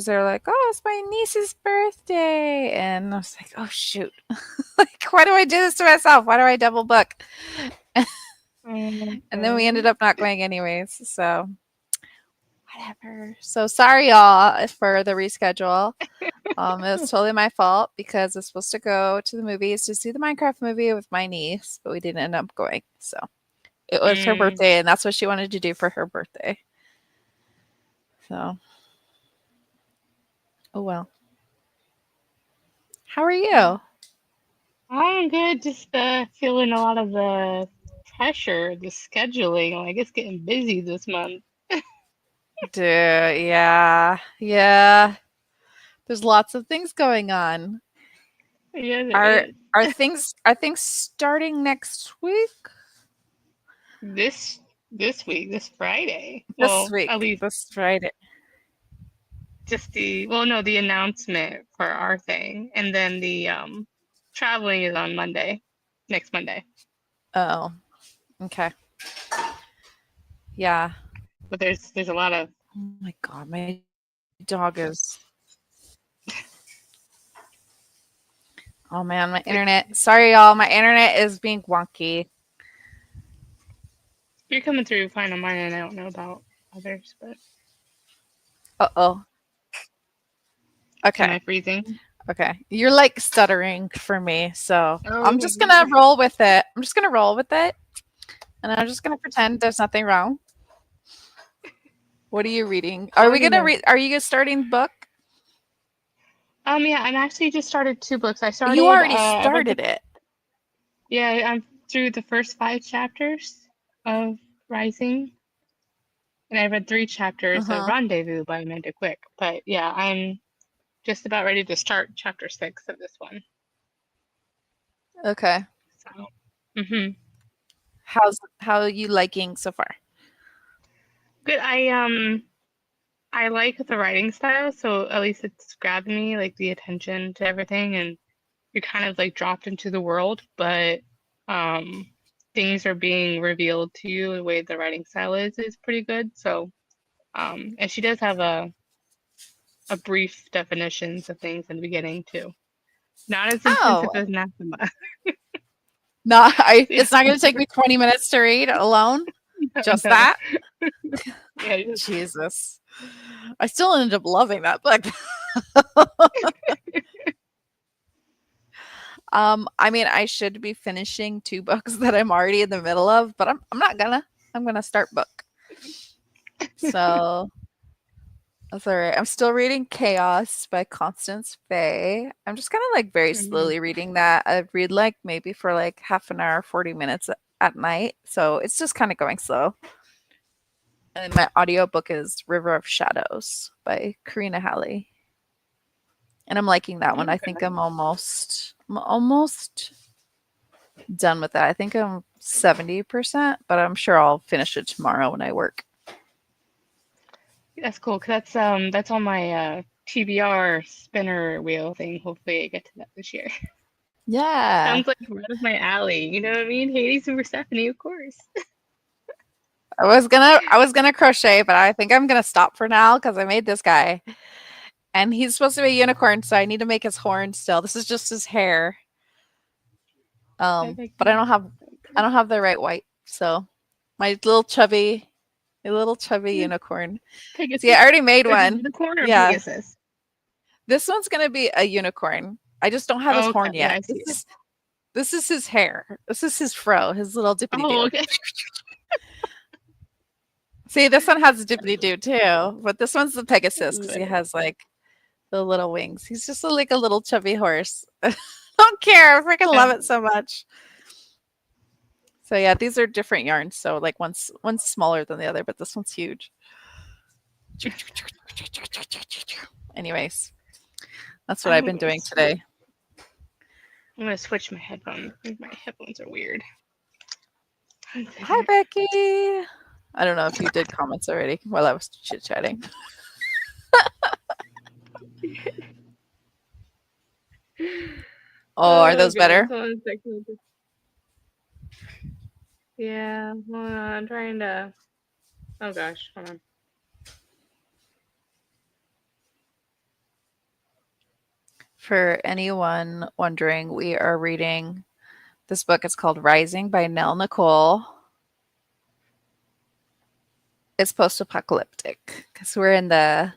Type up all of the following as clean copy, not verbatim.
they're like, "Oh, it's my niece's birthday," and I was like, "Oh shoot! Like, why do I do this to myself? Why do I double book?" And then we ended Okay. up not going anyways. So whatever. So sorry, y'all, for the reschedule. It was totally my fault because I was supposed to go to the movies to see the Minecraft movie with my niece, but we didn't end up going. So it was her Mm. birthday, and that's what she wanted to do for her birthday. So, oh well. How are you? I'm good. Just feeling a lot of the pressure, the scheduling. Like it's getting busy this month. Dude, yeah, yeah. There's lots of things going on. Yeah, there Are is. are things starting next week? This week, this Friday. This Well, at week, least this Friday. just the announcement for our thing, and then the traveling is on Monday, next Monday. Oh, okay. Yeah. But there's a lot of Oh my God, my dog is. Oh man, my like internet. Sorry, y'all. My internet is being wonky. you're coming through fine on mine, and I don't know about others, but Uh-oh. am Okay. I freezing? Okay. You're like stuttering for me, so Oh, I'm just gonna roll with it. I'm just gonna roll with it, and I'm just gonna pretend there's nothing wrong. What are you reading? Are oh we gonna yeah. read? Are you starting book? Yeah, I'm actually just started two books. You already I read started it. yeah, I'm through the first five chapters of Rising, and I read three chapters of Uh-huh. Rendezvous by Amanda Quick. But yeah, I'm just about ready to start chapter six of this one. Okay. So, hmm How are you liking so far? good. I like the writing style, so at least it's grabbing me, like the attention to everything, and you're kind of like dropped into the world, but um, things are being revealed to you. The way the writing style is pretty good. So, and she does have a brief definitions of things in the beginning too. Not as intensive Oh, as Nathema. no, Yeah, it's not gonna take me 20 minutes to read alone. no, Just no. that. Yeah, just, Jesus. I still ended up loving that book. I mean, I should be finishing 2 books that I'm already in the middle of, but I'm not gonna. I'm gonna start book. So, that's alright. I'm still reading Chaos by Constance Fay. I'm just kinda, like, very mhm. slowly reading that. I read, like, maybe for, like, half an hour, 40 minutes at night, so it's just kinda going slow. And my audiobook is River of Shadows by Karina Halley. And I'm liking that one. I think Okay. I'm almost done with that. I think I'm 70%, but I'm sure I'll finish it tomorrow when I work. That's cool. 'Cause that's on my TBR spinner wheel thing. Hopefully I get to that this year. Yeah. Sounds like right up my alley. You know what I mean? Hades and Persephone, of course. I was gonna crochet, but I think I'm gonna stop for now because I made this guy. And he's supposed to be a unicorn, so I need to make his horn still. This is just his hair. But I don't have the right white. So my little chubby unicorn. See, I Pegasus. already made Is it one. unicorn or Yeah. Pegasus? This one's gonna be a unicorn. I just don't have his Oh, okay. horn Yeah, yet. I see This it. is this is his hair. This is his fro, his little dippity Oh, doo. okay. See, this one has a dippity doo too, but this one's the Pegasus because he has like the little wings. He's just like a little chubby horse. I don't care. I freaking love it so much. So yeah, these are different yarns. So like one's smaller than the other, but this one's huge. Anyways, that's what I've I'm been gonna doing switch. today. I'm gonna switch my headphones. My headphones are weird. One Hi, second. Becky. I don't know if you did comments already while I was chit chatting. Oh, are Oh those gosh, better? hold on a second. Yeah, hold on. I'm trying to. Oh gosh, hold on. For anyone wondering, we are reading this book. It's called Rising by Nell Nicole. It's post-apocalyptic because we're in the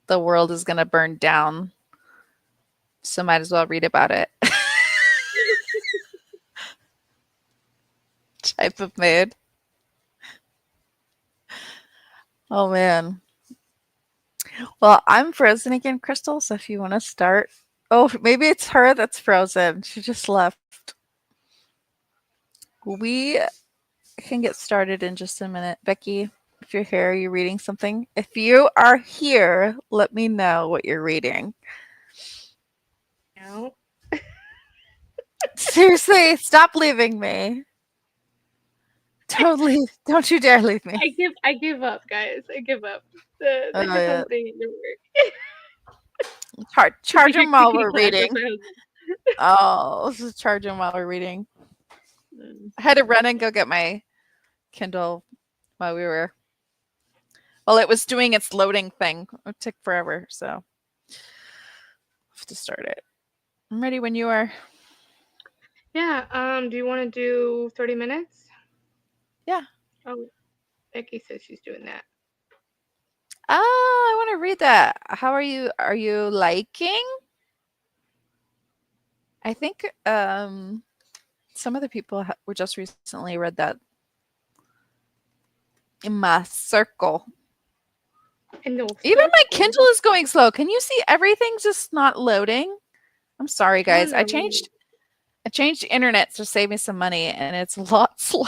world is going to burn down, so might as well read about it. Type of mood. Oh man. Well, I'm frozen again, Crystal. So if you want to start, oh, maybe it's her that's frozen. She just left. We can get started in just a minute. Becky, if you're here, you're reading something. If you are here, let me know what you're reading. No. Seriously, stop leaving me. Totally. Don't you dare leave me. I give up, guys. I give up. The Oh, yeah. headphone thing didn't work. Charge them while we're Clicky-clack, reading. that's what I was- Oh, this is charge them while we're reading. I had to run and go get my Kindle while we were. Well, it was doing its loading thing. It took forever, so I have to start it. I'm ready when you are. Yeah. Do you want to do 30 minutes? Yeah. Oh, Becky says she's doing that. I want to read that. How are you? Are you liking? I think some of the people were just recently read that in my circle. Even my Kindle is going slow. Can you see everything's just not loading? I'm sorry, guys. I changed the internet to save me some money, and it's a lot slower.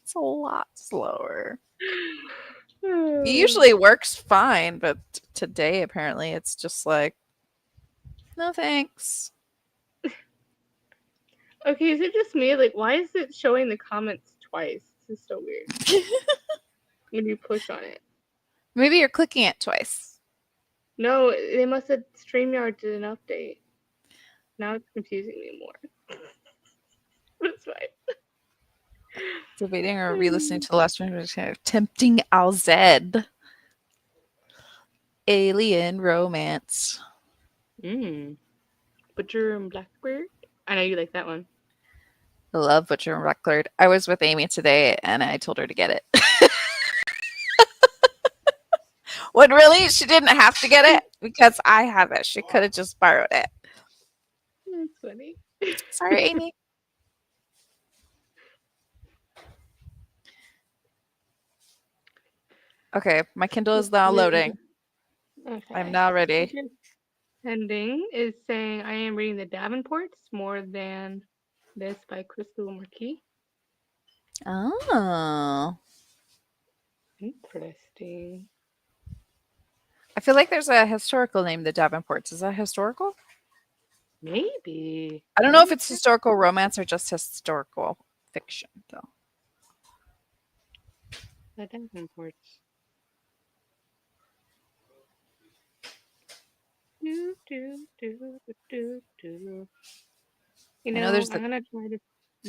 It's a lot slower. It usually works fine, but today apparently it's just like, no thanks. Okay, is it just me? Like, why is it showing the comments twice? This is so weird. When you push on it. Maybe you're clicking it twice. No, they must have StreamYard did an update. Now it's confusing me more. But it's fine. Debating or re-listening to the last one. Tempting Alzed. Alien romance. Butcher and Blackbird. I know you like that one. I love Butcher and Blackbird. I was with Amy today and I told her to get it. When really she didn't have to get it because I have it. She could have just borrowed it. That's funny. Sorry, Amy. Okay, my Kindle is now loading. Okay. I'm now ready. Ending is saying I am reading the Davenports More Than This by Crystal Marquis. Oh. Interesting. I feel like there's a historical name, the Davenports. Is that historical? Maybe. I don't know if it's historical romance or just historical fiction, though. The Davenports. Do, do, do, do, do. You know, I'm gonna try to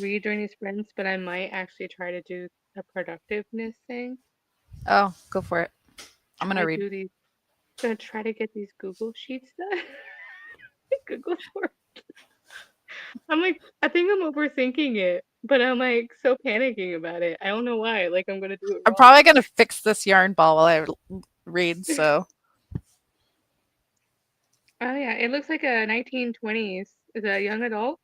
read during these sprints, but I might actually try to do a productiveness thing. Oh, go for it. I'm gonna read. I'm gonna try to get these Google Sheets done. Google Forms. I'm like, I think I'm overthinking it, but I'm like so panicking about it. I don't know why. Like I'm gonna do it wrong. I'm probably gonna fix this yarn ball while I read. So. Oh yeah, it looks like a 1920s. Is it a young adult?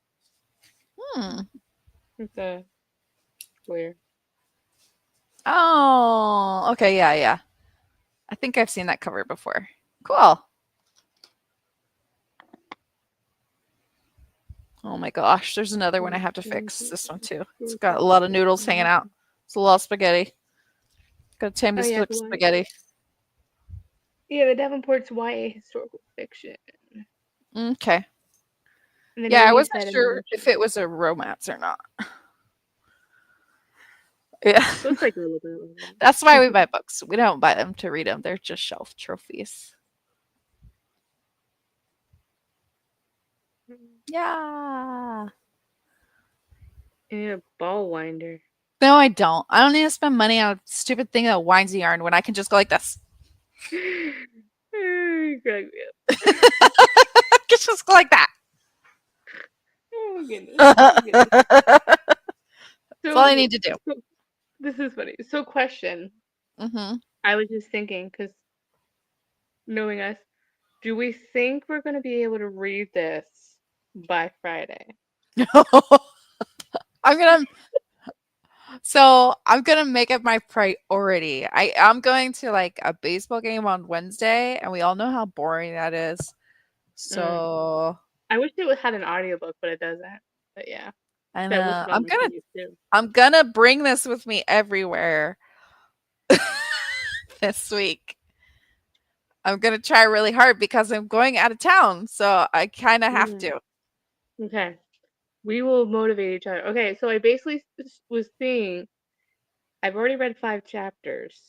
It's a square. Oh, okay, yeah. I think I've seen that cover before. Cool. Oh my gosh, there's another one I have to fix. This one too. It's got a lot of noodles hanging out. It's a lot of spaghetti. Gotta tame this spaghetti. Yeah, the Davenport's YA historical fiction. Okay. Yeah, I wasn't sure if it was a romance or not. Yeah. Looks like a little bit. That's why we buy books. We don't buy them to read them. They're just shelf trophies. Yeah. You need a ball winder. No, I don't. I don't need to spend money on a stupid thing that winds the yarn when I can just go like this. You crack me up. It's just like that. Oh my goodness. Oh my goodness. That's all I So, need to do. so this is funny. So, question. Hmm. I was just thinking, because knowing us, do we think we're going to be able to read this by Friday? I'm gonna I'm gonna make it my priority. I'm going to like a baseball game on Wednesday, and we all know how boring that is. Mm. So I wish it had an audiobook, but it doesn't. But yeah, I that was know on my to too. I'm gonna bring this with me everywhere this week. I'm gonna try really hard because I'm going out of town, so I kind of have Mm. to. Okay. We will motivate each other. Okay, so I basically was seeing, I've already read 5 chapters,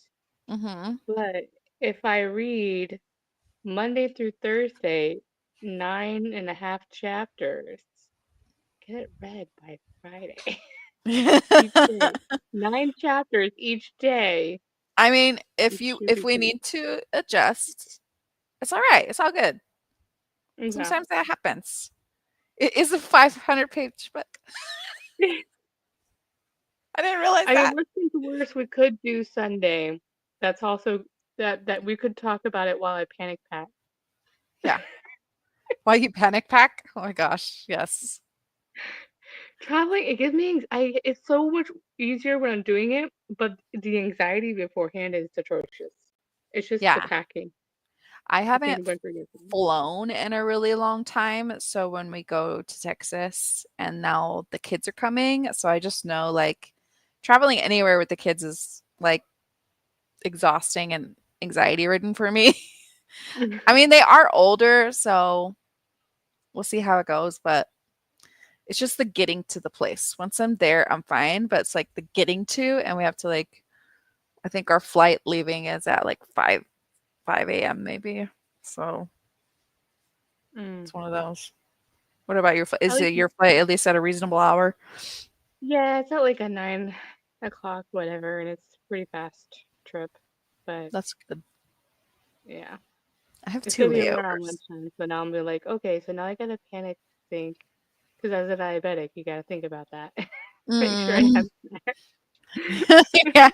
Hmm. but if I read Monday through Thursday, 9.5 chapters, get it read by Friday each day. 9 chapters each day. I mean, It should if be we good. need to adjust, it's all right. It's all good. Okay. Sometimes that happens. It is a 500-page book. I didn't realize I mean, that. worst comes to worst, we could do Sunday. That's also that we could talk about it while I panic pack. Yeah. Why you panic pack? Oh my gosh. Yes. Traveling, it gives me it's so much easier when I'm doing it, but the anxiety beforehand is atrocious. It's just the Yeah. packing. I I think I'm haven't going to forget them. flown in a really long time. So when we go to Texas and now the kids are coming, so I just know like traveling anywhere with the kids is like exhausting and anxiety ridden for me. I mean, they are older, so we'll see how it goes, but it's just the getting to the place. Once I'm there, I'm fine, but it's like the getting to, and we have to like, I think our flight leaving is at like 5 a.m. maybe. So Mm. it's one of those. What about your flight? At Is least, it your flight at least at a reasonable hour? yeah, it's at like a 9 o'clock, whatever, and it's a pretty fast trip. But That's good. yeah, I have it's two gonna be around layovers. lunchtime. So now I'm gonna be like, okay, so now I gotta panic think, because as a diabetic, you gotta think about that. Make sure I Mm. have snacks. Yeah,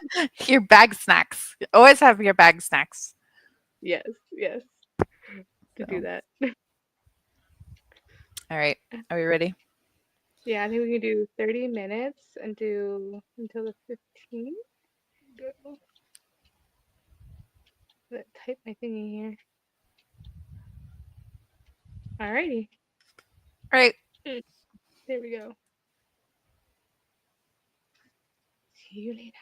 your bag snacks. Always have your bag snacks. Yes, yes, to do So, that. all right. Are we ready? Yeah, I think we can do 30 minutes and do until the 15th. Go. Type my thing in here. Alrighty. All right. Mm, there we go. See you later.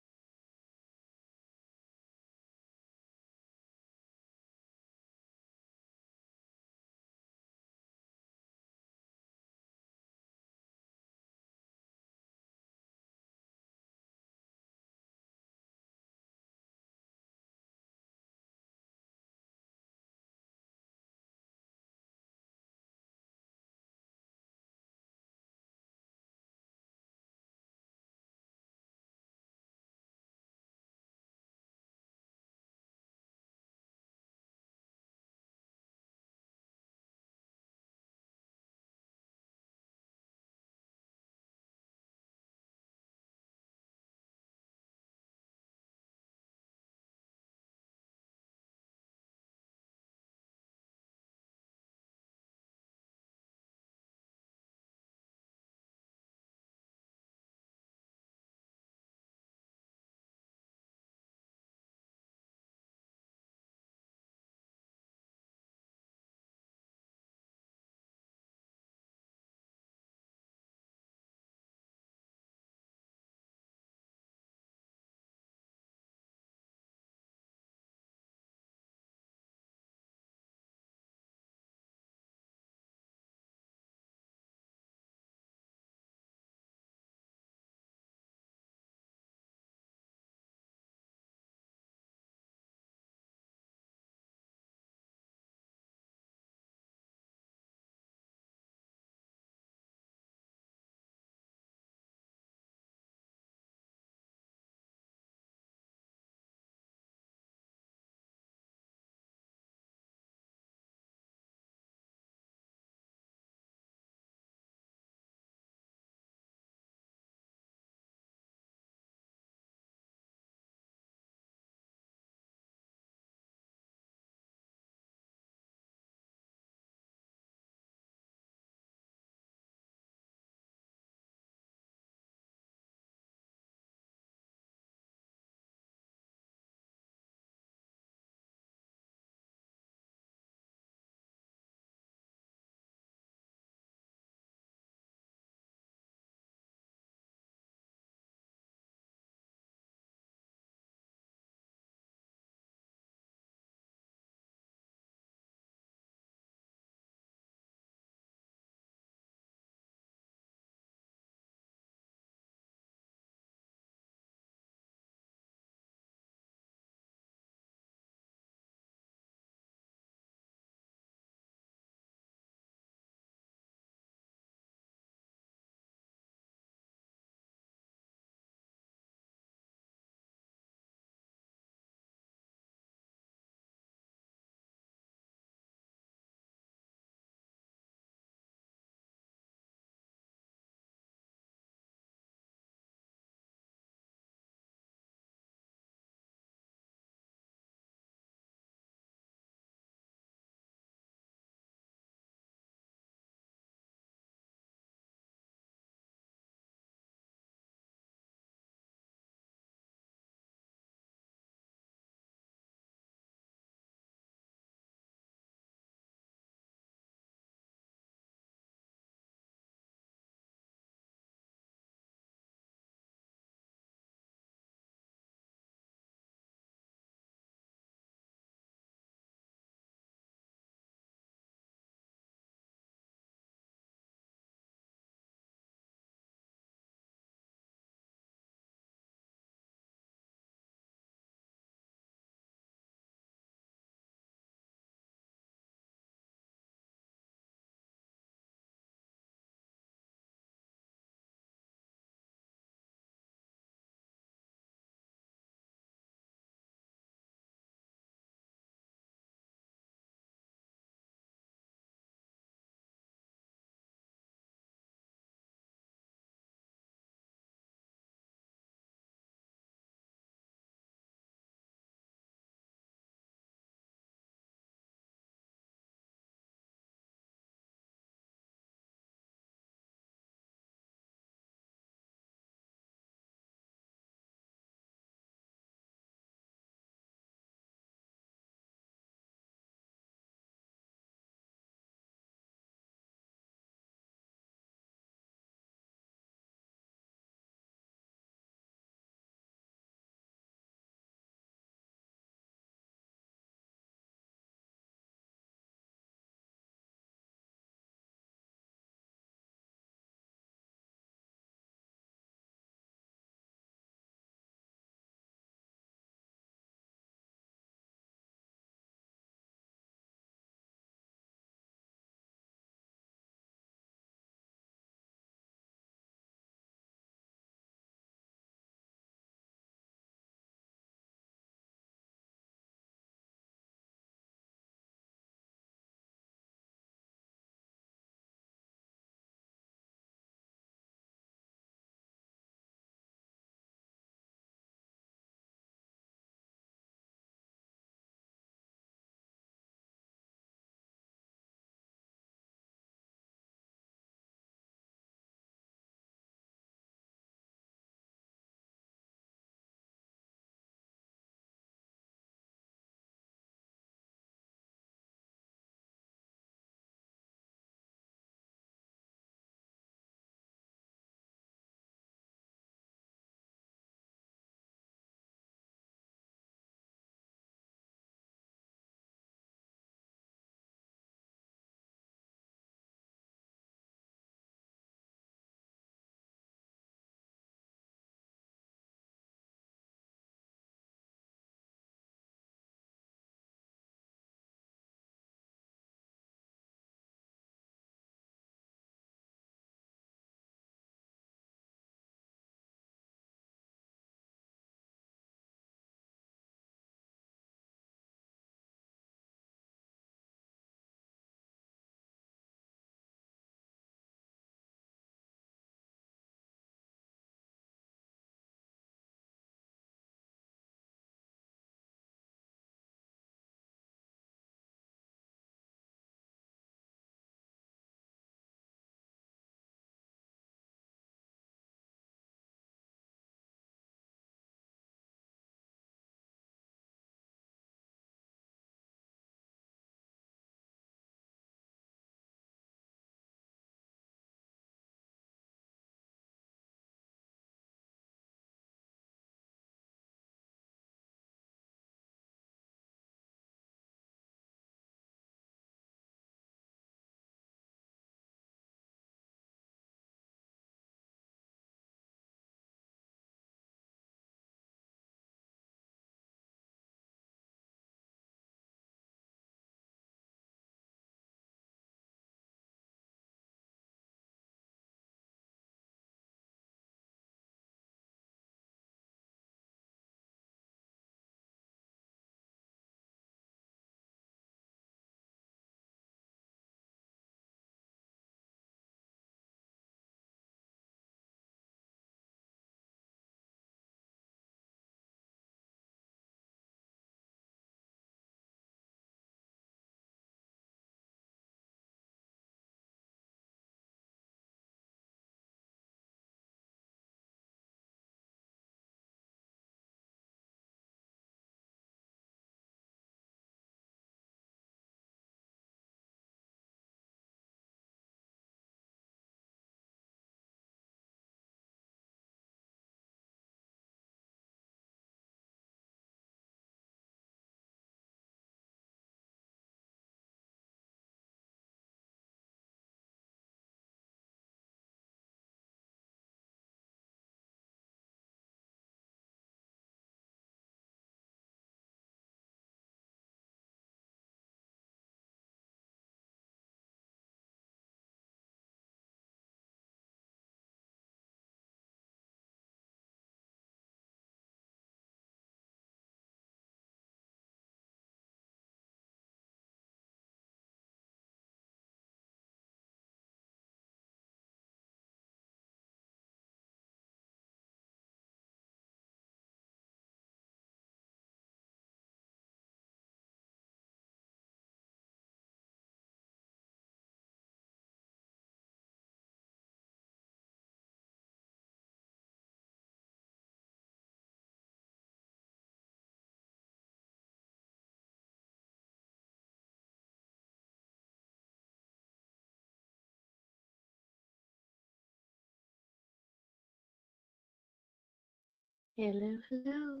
Hello, hello.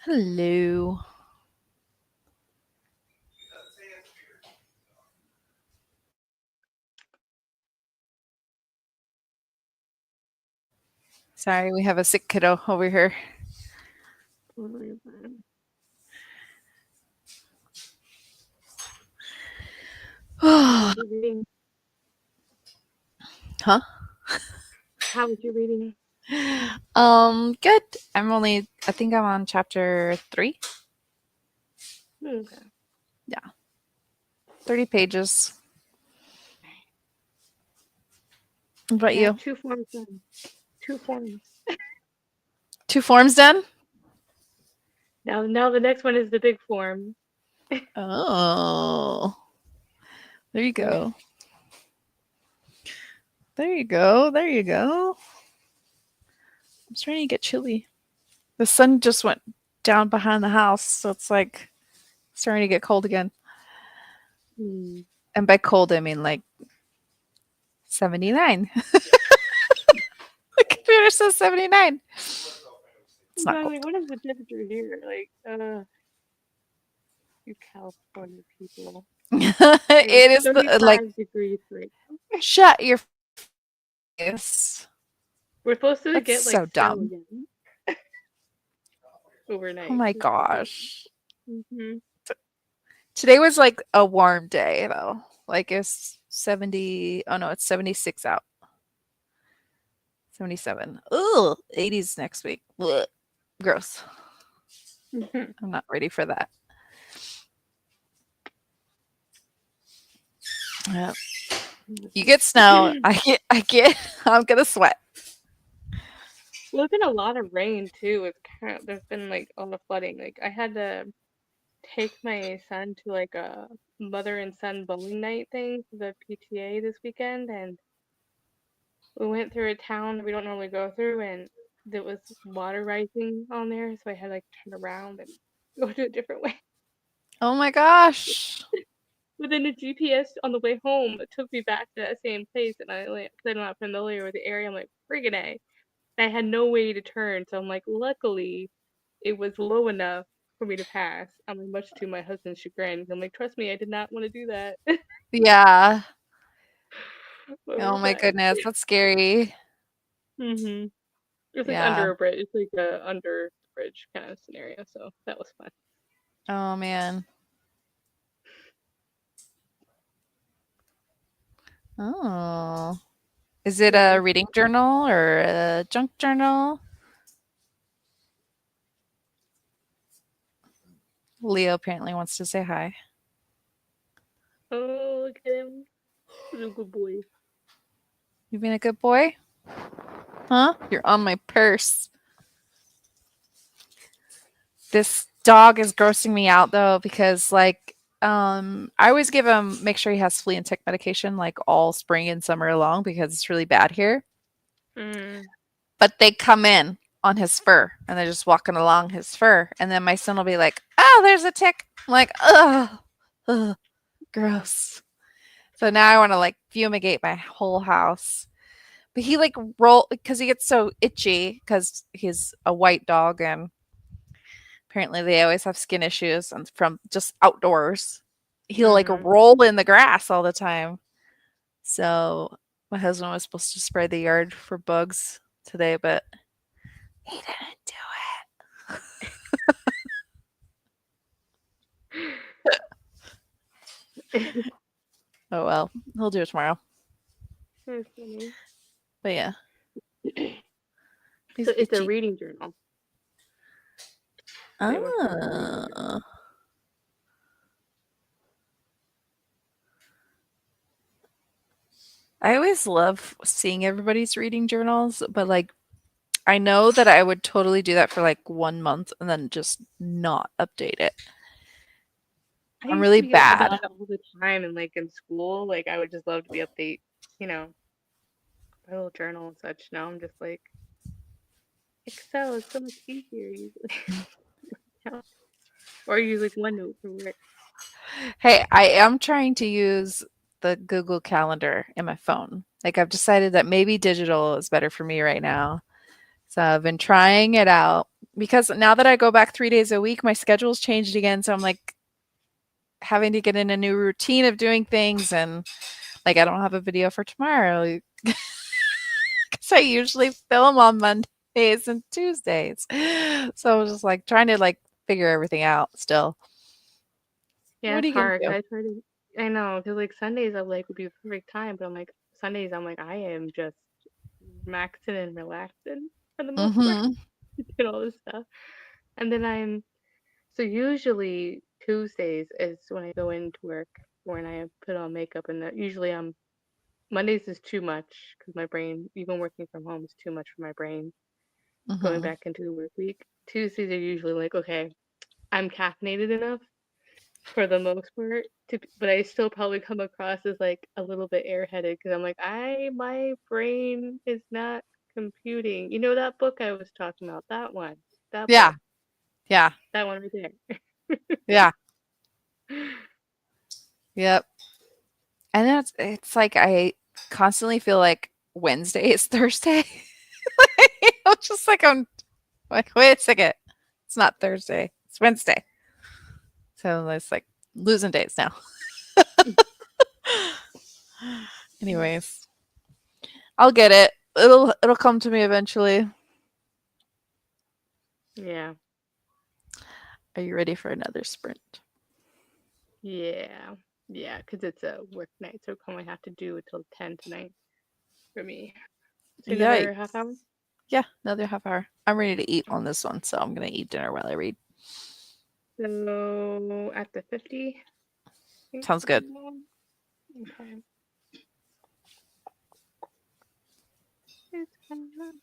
Hello. Sorry, we have a sick kiddo over here. Totally fine. How was your reading? Huh? How was your reading? Good. I think I'm on chapter 3. Okay. 30 pages. What about Yeah, you? 2 forms done. 2 forms. 2 forms done? Now the next one is the big form. Oh. There you go. There you go. There you go. I'm starting to get chilly. The sun just went down behind the house, so it's like starting to get cold again. Hmm. And by cold, I mean like 79. The computer says 79. It's not cold. Like, what is the temperature here? Like, you California people. It is the 35 degrees right now. shut your face. We're supposed to That's get like so snow dumb. again Oh overnight. my gosh. Mm-hmm. Today was like a warm day though. Like it's 70. Oh no, it's 76 out. 77. Ugh, 80s next week. Ugh. Gross. Mm-hmm. I'm not ready for that. Yeah. You get snow. I'm gonna sweat. Well, there's been a lot of rain too. There's been like a lot of flooding. Like I had to take my son to like a mother and son bowling night thing for the PTA this weekend, and we went through a town we don't normally go through, and there was water rising on there, so I had to like turn around and go to a different way. Oh my gosh. But then the GPS on the way home took me back to that same place, and because I'm not familiar with the area, I'm like, friggin' A. I had no way to turn, so I'm like, luckily, it was low enough for me to pass. I'm like, much to my husband's chagrin. I'm like, trust me, I did not want to do that. Yeah. But Oh we're my fine. goodness. That's scary. Mm-hmm. It's like Yeah. under a bridge. It's like a under bridge kind of scenario, so that was fun. Oh man. Oh. Is it Yeah. a reading journal or a junk journal? Leo apparently wants to say hi. Oh, look at him. He's a good boy. You being a good boy? Huh? You're on my purse. This dog is grossing me out though because I always make sure he has flea and tick medication like all spring and summer long because it's really bad here. Mm. But they come in on his fur and they're just walking along his fur and then my son will be like, "Oh, there's a tick." I'm like, "Ugh. Ugh, gross." So now I want to like fumigate my whole house. But he like roll because he gets so itchy because he's a white dog and apparently they always have skin issues and from just outdoors. He'll like Mm-hmm. roll in the grass all the time. So my husband was supposed to spray the yard for bugs today, but he didn't do it. Oh well, he'll do it tomorrow. That's funny. But yeah, So he's it's a itchy. reading journal. They went for a reading journal. Ah. I always love seeing everybody's reading journals, but like I know that I would totally do that for like 1 month and then just not update it. I I'm used really to get about bad. it all the time, and like in school, like I would just love to be update, you know, my little journal and such. Now I'm just like, Excel is so much easier usually. Or use like OneNote for work. Hey, I am trying to use the Google Calendar in my phone. Like I've decided that maybe digital is better for me right now. So I've been trying it out because now that I go back 3 days a week, my schedule's changed again. So I'm like having to get in a new routine of doing things, and like I don't have a video for tomorrow because I usually film on Mondays and Tuesdays. So I was just like trying to like figure everything out still. Yeah, What are it's you gonna hard. do? I know, because like Sundays I'm like would be the perfect time, but I'm like Sundays I'm like I am just maxing and relaxing for the most part, Mm-hmm. and all this stuff. And then so usually Tuesdays is when I go into work, when I put on makeup, and usually Mondays is too much because my brain, even working from home, is too much for my brain going Mm-hmm. back into the work week. Tuesdays are usually like, okay, I'm caffeinated enough for the most part but I still probably come across as like a little bit airheaded because I'm like, my brain is not computing. You know that book I was talking about, that Yeah. book, Yeah. that one right there. Yeah. Yep. And then it's like I constantly feel like Wednesday is Thursday. I'm just like I'm like, wait a second. It's not Thursday. It's Wednesday. So it's like losing days now. Anyways, I'll get it. It'll come to me eventually. Yeah, Are you ready for another sprint? yeah, yeah, because it's a work night, so I only have to do it till 10 tonight for me. So Yikes. another half hour. Yeah, another half hour. I'm ready to eat on this one, so I'm gonna eat dinner while I read. So at the 50. Sounds good. Okay. It's coming up.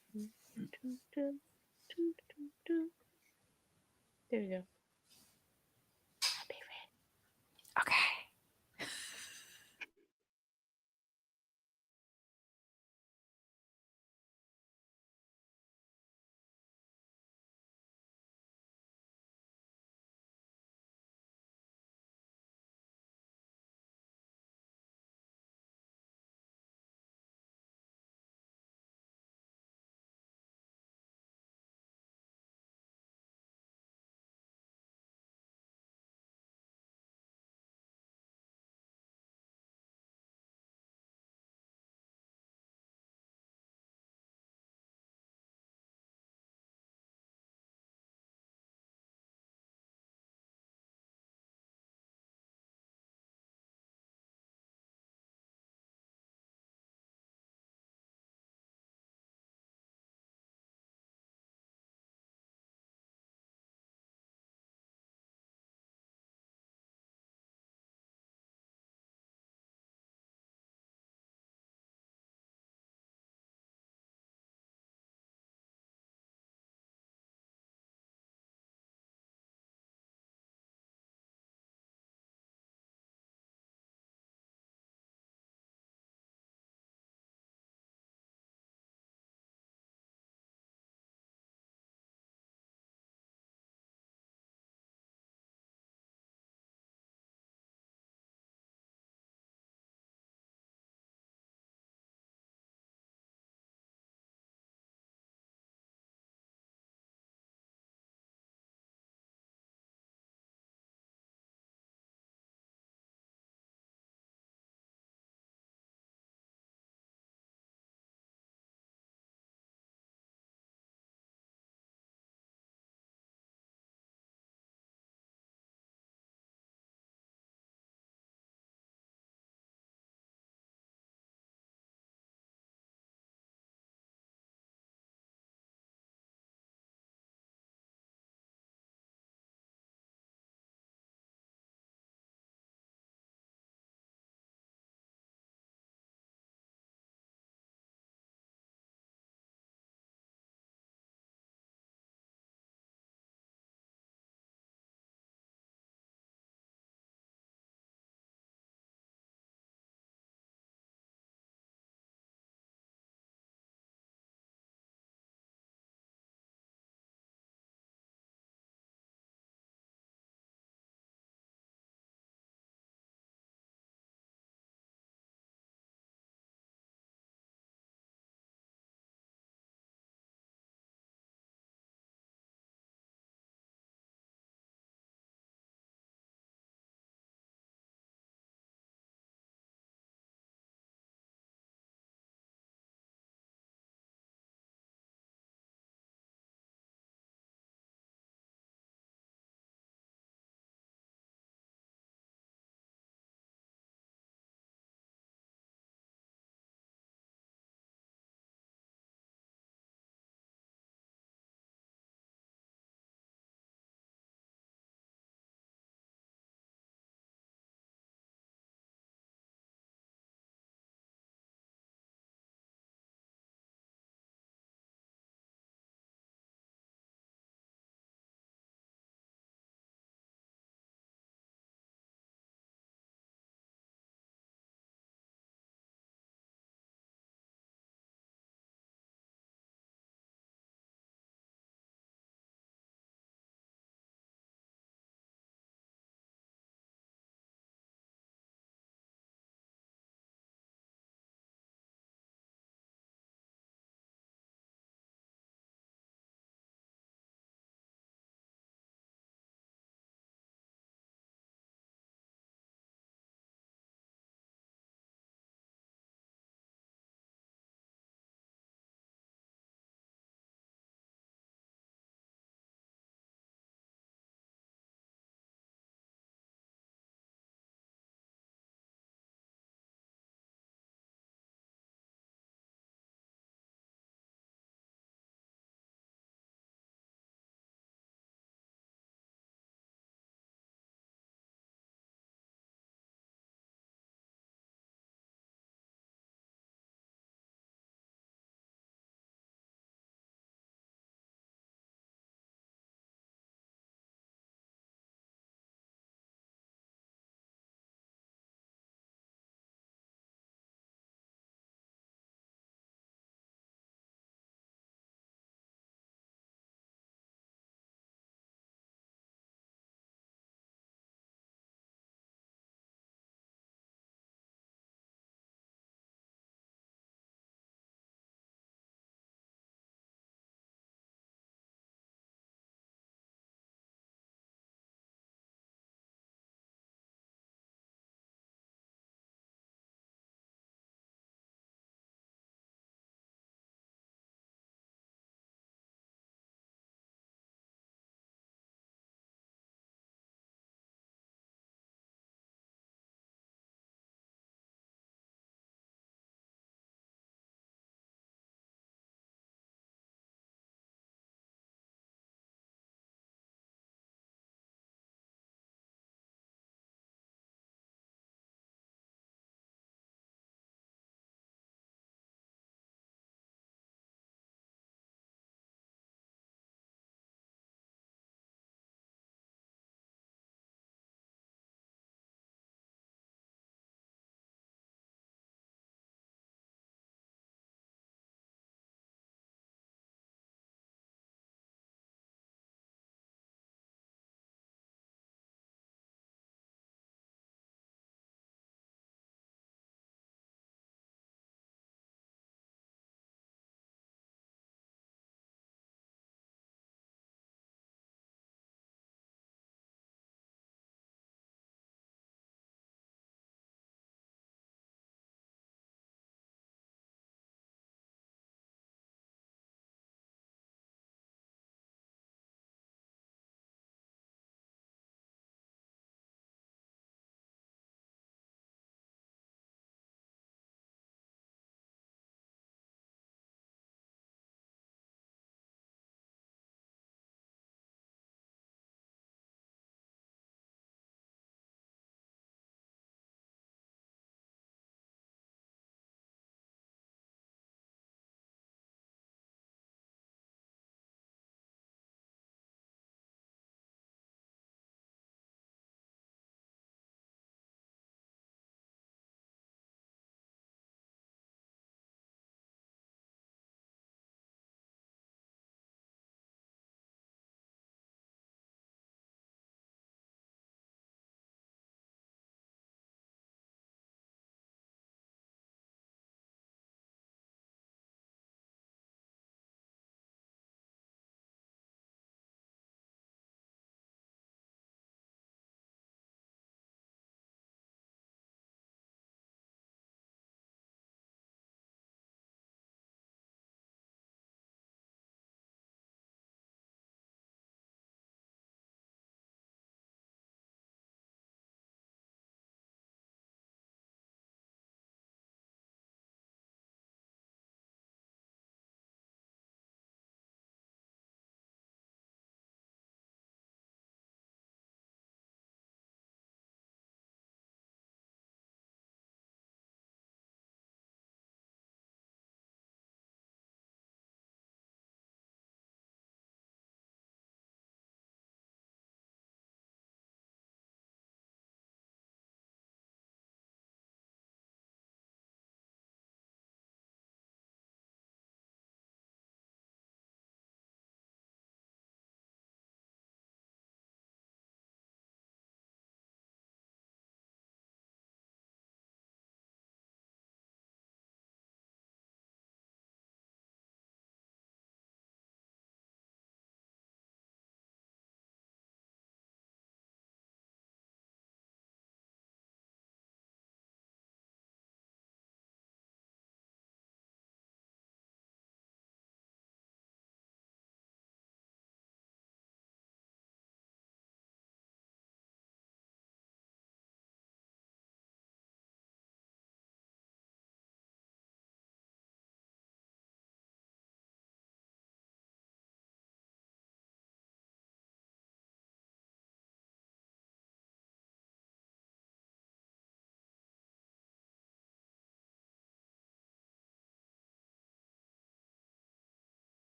There we go. Okay.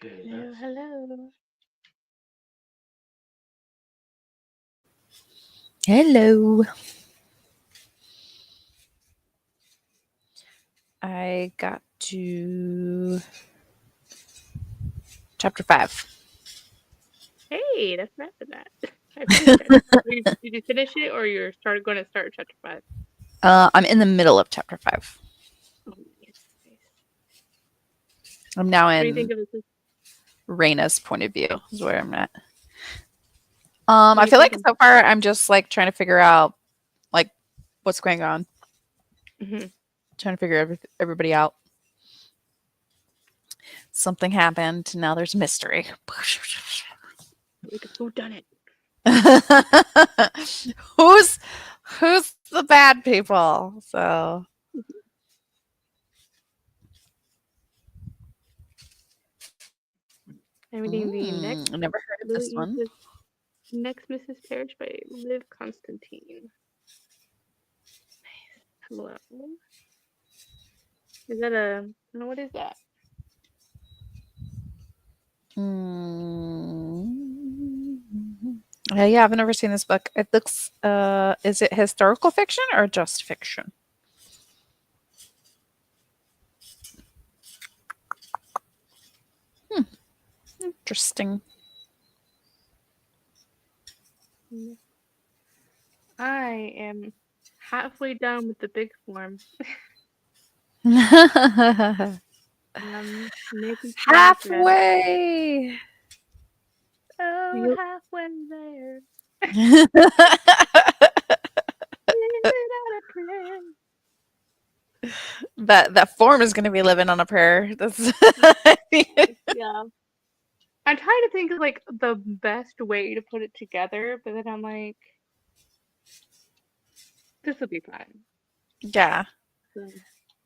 Hello, hello. Hello. I got to chapter 5. Hey, that's not bad. I finished chapter 5. Did you finish it, or you're going to start chapter 5? I'm in the middle of chapter 5. Oh, nice, nice. I'm now What do you think in of this? Raina's point of view is where I'm at. What do I you feel like think so far I'm just like trying to figure out like what's going on. Trying to figure everybody out. Something happened. Now there's mystery. Like, who done it? who's the bad people? So I'm reading the next I never heard of Lily this one. Eve's Next Mrs. Parrish by Liv Constantine. Nice. Hello. Is that a? No, what is that? Yeah, I've never seen this book. It looks is it historical fiction or just fiction? Interesting. I am halfway done with the big form. Making sure it's ready. Halfway. Oh, halfway there. that form is going to be living on a prayer. That's Yeah. I'm trying to think of like the best way to put it together, but then I'm like, this will be fine. Yeah. So.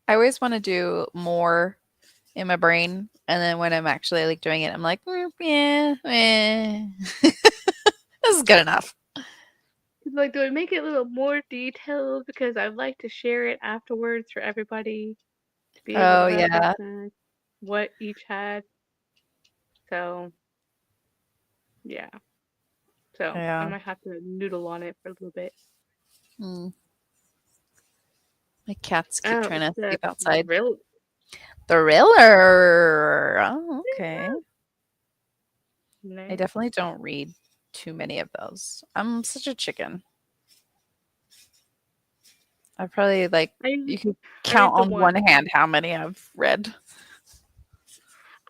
I always want to do more in my brain, and then when I'm actually like doing it, I'm like, yeah, this is good enough. Like, do I make it a little more detailed because I'd like to share it afterwards for everybody to be able to reference what each had. So, yeah. So I might have to noodle on it for a little bit. My cats keep trying to escape outside. Thriller. Oh, okay. Nice. I definitely don't read too many of those. I'm such a chicken. I probably you can count on one hand how many I've read.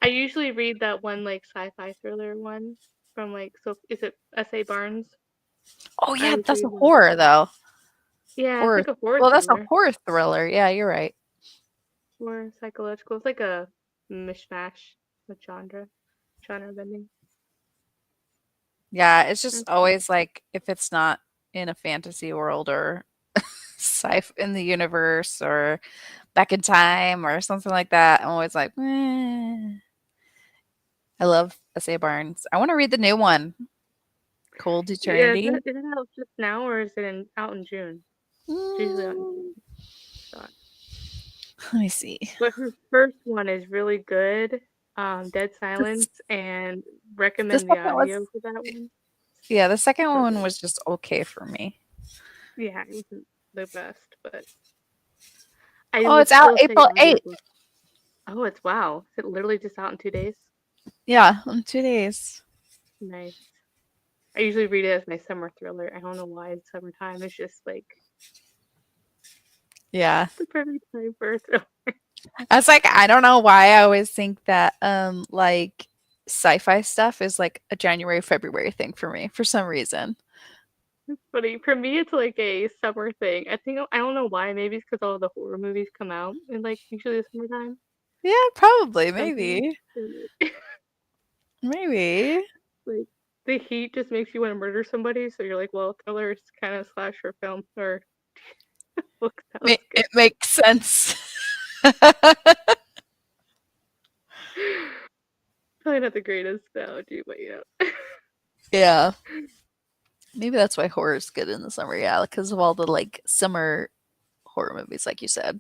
I usually read that one like sci-fi thriller one from like, so is it S.A. Barnes? Oh yeah, that's a horror though. Yeah, horror. it's like a horror Well, thriller. that's a horror thriller. Yeah, you're right. Or psychological. It's like a mishmash of genre bending. Yeah, it's just always like if it's not in a fantasy world or sci in the universe or back in time or something like that, I'm always like, I love S.A. Barnes. I want to read the new one, Cold Eternity. Yeah, is it out just now or is it out in June? It's usually out in June. Let me see. But her first one is really good. Dead Silence, and recommend the audio for that one. Yeah, the second one was just okay for me. Yeah, it wasn't the best, but it's out April 8th. Oh, it's wow. Is it literally just out in 2 days? Yeah, in 2 days. Nice. I usually read it as my summer thriller. I don't know why it's summertime. It's just like, yeah, the perfect time for a thriller. I was like, I don't know why I always think that like sci-fi stuff is like a January, February thing for me for some reason. It's funny. For me, it's like a summer thing. I don't know why. Maybe it's because all the horror movies come out in like usually the summertime. Yeah, probably, maybe. Maybe. Like the heat just makes you want to murder somebody, so you're like, well, thriller is kind of slasher film or book. It makes sense. Probably not the greatest analogy, but yeah. Yeah. Maybe that's why horror is good in the summer. Yeah, because of all the like summer horror movies, like you said.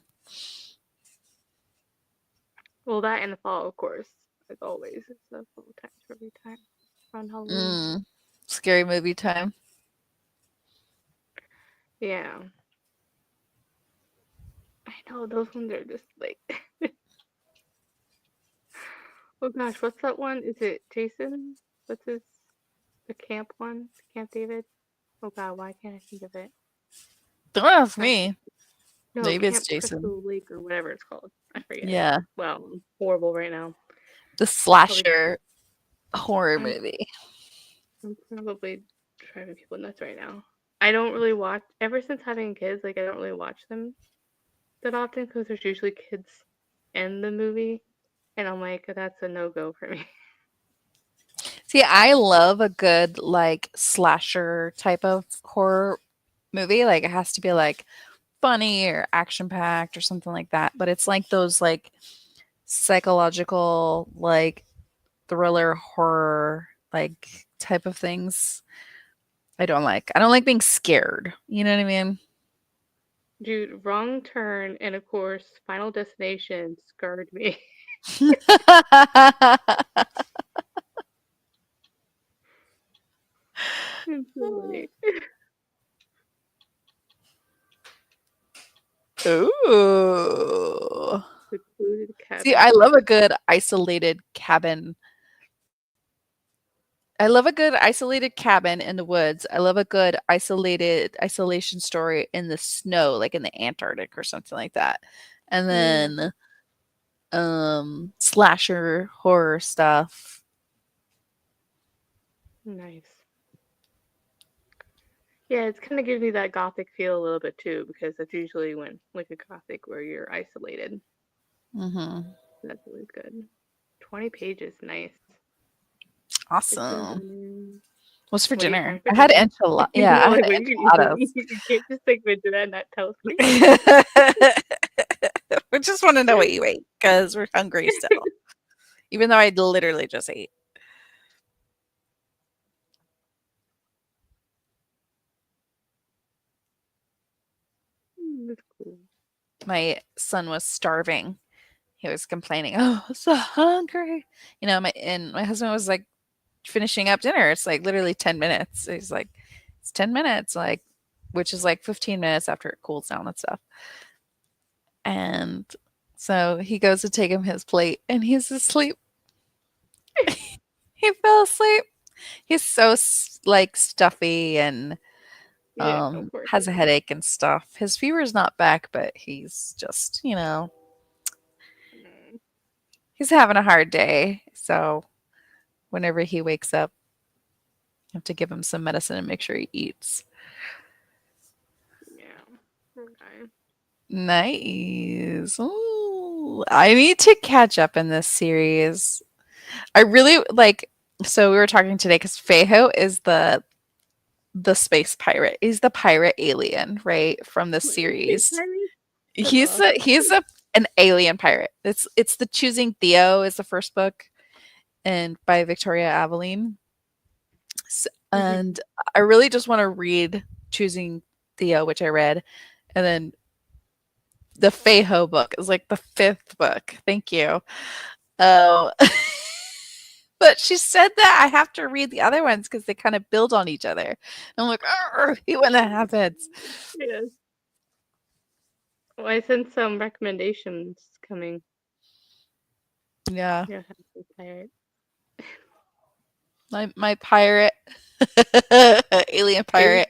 Well, that in the fall, of course. As always, it's a full time for every time on Halloween. Scary movie time. Yeah. I know those ones are just like oh gosh, what's that one? Is it Jason? What's his the camp one? Camp David? Oh god, why can't I think of it? Don't ask Not me. no, Maybe it's Camp Jason. Crystal Lake or whatever it's called. I forget. Yeah. Well, I'm horrible right now. The slasher horror I'm, movie. I'm probably driving people nuts right now. I don't really watch ever since having kids. Like I don't really watch them that often because there's usually kids in the movie, and I'm like, that's a no go for me. See, I love a good like slasher type of horror movie. Like it has to be like funny or action packed or something like that. But it's like those like psychological like thriller horror like type of things. I don't like. I don't like being scared. You know what I mean? Dude, Wrong Turn and of course Final Destination scarred me. It's so funny. Ooh. Secluded See, cabin. I love a good isolated cabin. I love a good isolated cabin in the woods. I love a good isolation story in the snow, like in the Antarctic or something like that. And then slasher horror stuff. Nice. Yeah, it's kind of gives me that gothic feel a little bit too, because that's usually when like a gothic where you're isolated. Mm-hmm. That's always good. 20 pages, nice. Awesome. What's for What are you dinner? having for I had dinner? enchilada. You Yeah, I know, had like what are you enchiladas. eating? You can't just like mention that and not tell us what We just want to know what you ate because we're hungry still, even though I literally just ate. That's cool. My son was starving. He was complaining, "Oh, I'm so hungry." My husband was like finishing up dinner. It's like literally 10 minutes. He's like, "It's 10 minutes," like which is like 15 minutes after it cools down and stuff. And so he goes to take him his plate and he's asleep. He fell asleep. He's so like stuffy and Yeah, of course. has a headache and stuff. His fever is not back, but he's just, Mm, he's having a hard day. So whenever he wakes up, you have to give him some medicine and make sure he eats. yeah. Okay. Nice. Ooh, I need to catch up in this series. I really like. So we were talking today because Feiho is the space pirate. He's the pirate alien, right, from the What, space series. pirates? That's He's a awesome. he's a an alien pirate. It's the Choosing Theo is the first book, and by Victoria Aveline. And I really just want to read Choosing Theo, which I read, and then the Feiho book is like the fifth book. Thank you. Oh, but she said that I have to read the other ones because they kind of build on each other. And I'm like, hate when that happens. Yes. Well, I sent some recommendations coming. Yeah, Yeah, have to be pirate. my pirate, alien Space, pirate.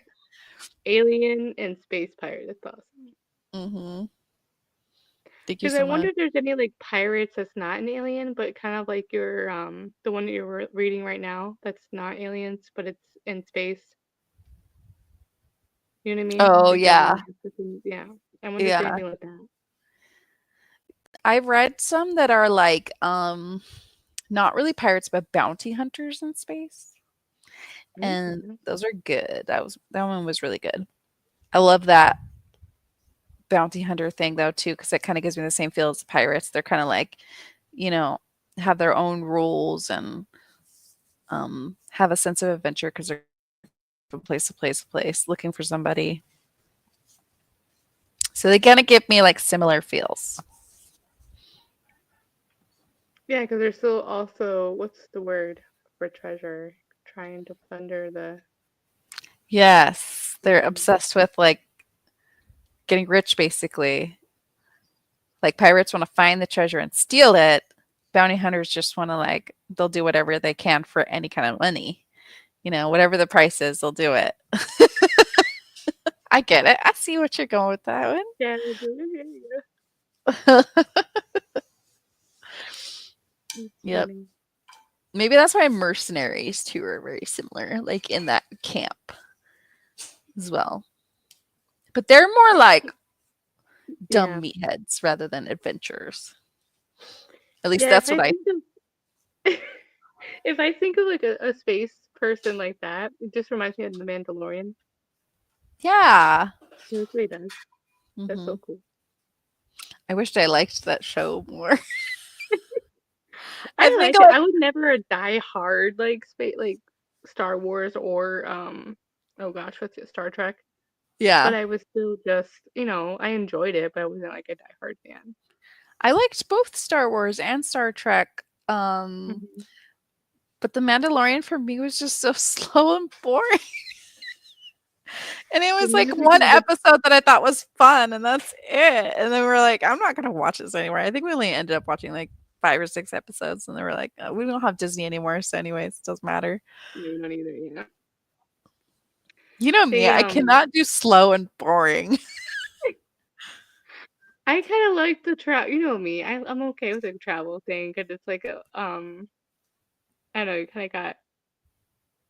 alien, and space pirate. That's awesome. Mm-hmm. Thank you Because I so much. wonder if there's any like pirates that's not an alien, but kind of like your the one that you're reading right now that's not aliens, but it's in space. You know what I mean? Oh Like they have yeah, like yeah. I wonder if there's yeah. anything like that. I've read some that are like not really pirates but bounty hunters in space. And Okay. those are good. That one was really good. I love that bounty hunter thing though too because it kind of gives me the same feel as the pirates. They're kind of like, you know, have their own rules and have a sense of adventure because they're from place to place to place looking for somebody. So they kind of give me like similar feels. Yeah, because they're still also, what's the word for treasure? Trying to plunder the. Yes, they're Mhm. obsessed with like getting rich basically. Like pirates want to find the treasure and steal it. Bounty hunters just want to like they'll do whatever they can for any kind of money. You know, whatever the price is, they'll do it. I get it. I see what you're going with that Yeah, they do. Yeah, yeah. one. It's Yep. funny. Maybe that's why mercenaries too are very similar, like in that camp as well. But they're more like dumb Yeah. meatheads rather than adventurers. At least Yeah, if that's I what I. think of if I think of like a space person like that, it just reminds me of the Mandalorian. Yeah. That's what he does. That's Hmm. so cool. I wished I liked that show more. I I think like it. like I would never die hard like space like Star Wars or oh gosh, what's it, Star Trek. But yeah. I was still just, I enjoyed it, but I wasn't like a diehard fan. I liked both Star Wars and Star Trek. Mhm. But The Mandalorian for me was just so slow and boring. And it The was like music one is the episode that I thought was fun, and that's it. And then we're like, I'm not gonna watch this anymore. I think we only ended up watching like 5 or 6 episodes, and they were like, we don't have Disney anymore, so anyways, it doesn't matter. you don't either, yeah. You know me, They I cannot do slow and boring. I kind of like the travel. You know me. I'm okay with the travel thing because it's like I don't know. You kind of got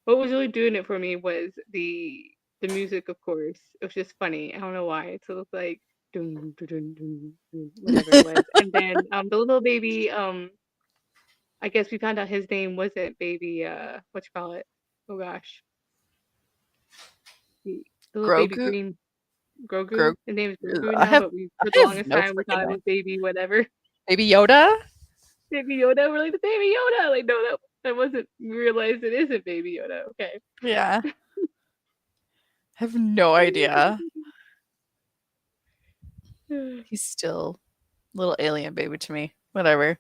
what was really doing it for me was the music, of course. It was just funny. I don't know why. So it was like dun, dun, dun, dun, dun, whatever it was, and then the little baby I guess we found out his name wasn't baby what you call it? Oh gosh, the little baby Grogu, green Grogu. Grogu. His name is Grogu I now, have, but we I for the have longest no time we freaking thought it know. was baby whatever. Baby Yoda. Baby Yoda. We're like the baby Yoda. Like no, that wasn't. We realized it isn't baby Yoda. Okay. Yeah, I have no idea. He's still little alien baby to me. Whatever.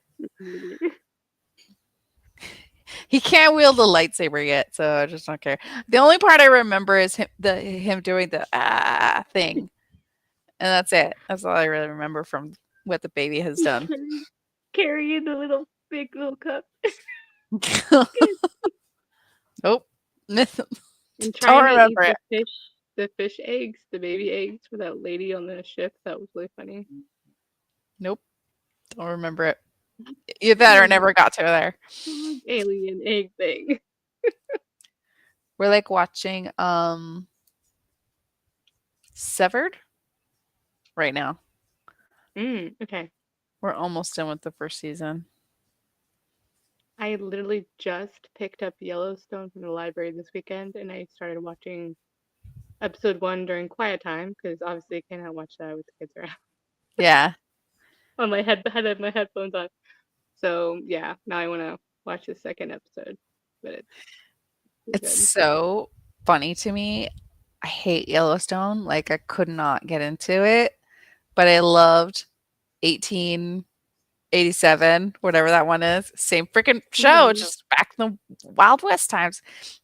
He can't wield a lightsaber yet, so I just don't care. The only part I remember is him doing the thing, and that's it. That's all I really remember from what the baby has done. Carrying the little big little cup Nope. and Don't trying to eat remember it. the fish eggs, the baby eggs for that lady on the ship. That was really funny. Nope. Don't remember it. Either that or never got to there. Alien egg thing. We're like watching Severed right now. Okay. We're almost done with the first season. I literally just picked up Yellowstone from the library this weekend, and I started watching episode one during quiet time because obviously I cannot watch that with the kids around Yeah. on my had my headphones on. So yeah, now I want to watch the second episode, but it's pretty It's good. so funny to me. I hate Yellowstone. Like I could not get into it, but I loved 1887, whatever that one is. Same freaking show, Mhm. just back in the Wild West times.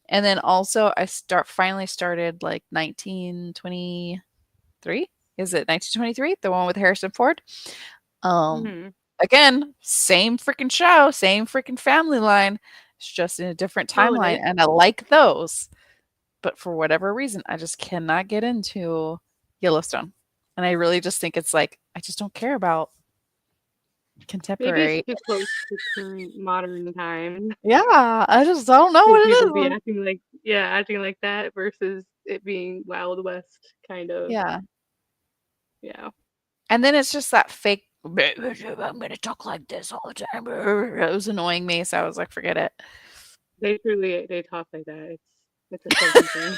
And then also I finally started like 1923. Is it 1923? The one with Harrison Ford? Um Mhm. again, same freaking show, same freaking family line. It's just in a different Oh, it timeline is. and I like those. But for whatever reason, I just cannot get into Yellowstone. And I really just think it's like I just don't care about Maybe it's contemporary. too close to current modern time. Yeah, I just don't know For what it people to be is. acting like that versus it being Wild West kind of, Yeah. yeah. And then it's just that fake I'm gonna talk like this all the time. It was annoying me, so I was like, forget it. They talk like that. It's a southern thing.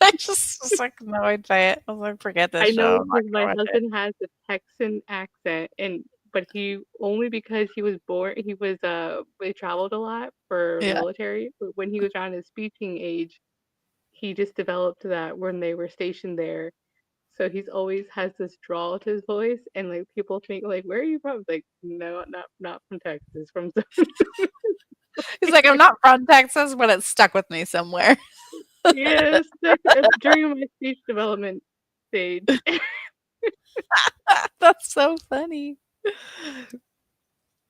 I just was like annoyed by it. I was like, forget this I show. know I'm not because gonna my watch it. husband has a Texan accent, and but he only because he was born he was they traveled a lot for Yeah. military, but when he was around his speaking age, he just developed that when they were stationed there. so he's always has this drawl to his voice, and like people think like, "Where are you from?" Like, no, not from Texas, from He's like, I'm not from Texas, but it's stuck with me somewhere. yes, like, during my speech development stage. That's so funny.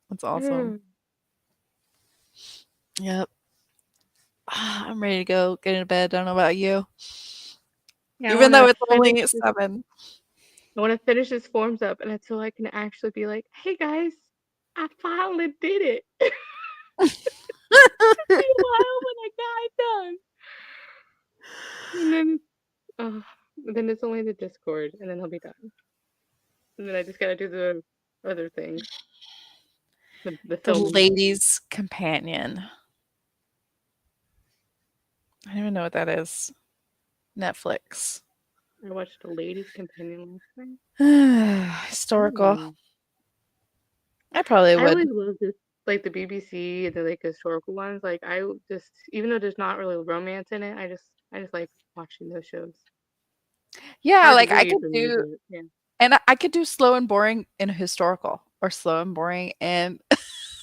That's awesome. Yep. I'm ready to go get into bed. I don't know about you. Yeah, Even though it's only 7. I want to finish this forms up, and so I can actually be like, "Hey guys, I finally did it." It took me a while, but I got it done. And then it's only the Discord, and then he'll be done. And then I just gotta do the other things, the The filming. Ladies' Companion. I don't even know what that is. Netflix. I watched The Ladies' Companion last night. Historical. I probably I would. always love this, like the BBC, the like historical ones. Like I just, even though there's not really romance in it, I just like watching those shows. Yeah, Hard to like I read could for me, do, but yeah. and I could do slow and boring in historical, or slow and boring in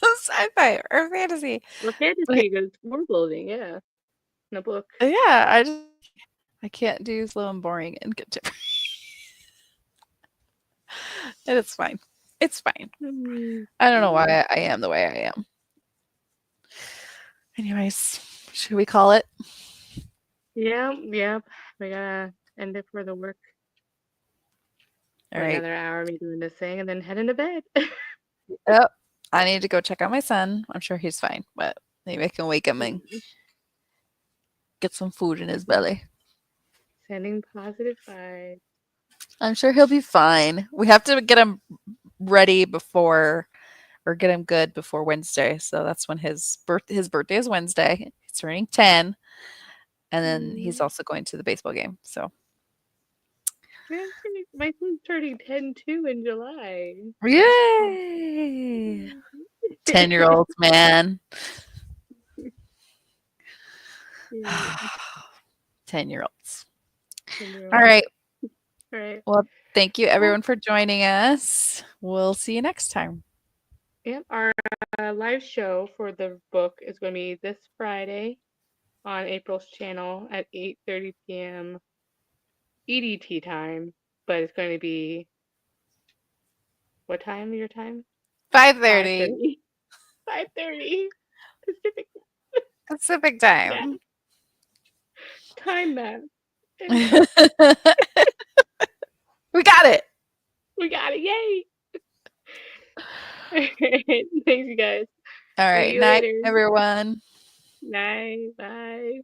sci-fi or fantasy. Well, But fantasy is world building, yeah. In a book. yeah, I can't do slow and boring and contemporary. And it's fine. It's fine. I don't know why I am the way I am. Anyways, should we call it? Yeah, yep. We gotta end it for the work. All right. Another hour of me doing this thing and then head into bed. Yep. I need to go check on my son. I'm sure he's fine, but maybe I can wake him and get some food in his belly. Sending positive vibes. I'm sure he'll be fine. We have to get him ready before, or get him good before Wednesday. So that's when his birthday is Wednesday. He's turning 10, and then he's also going to the baseball game. So My son's turning 10 too in July. yay! 10-year-olds, man. 10-year-olds. All right. All right. Well, thank you everyone for joining us. We'll see you next time. Yep. Our live show for the book is going to be this Friday on April's channel at 8:30 p.m. EDT time, but it's going to be what time? Your time? 5:30 5:30 Pacific. Pacific time. Time map. We got it. We got it. Yay. Thanks, you guys. All right. Night, everyone. Night. Bye.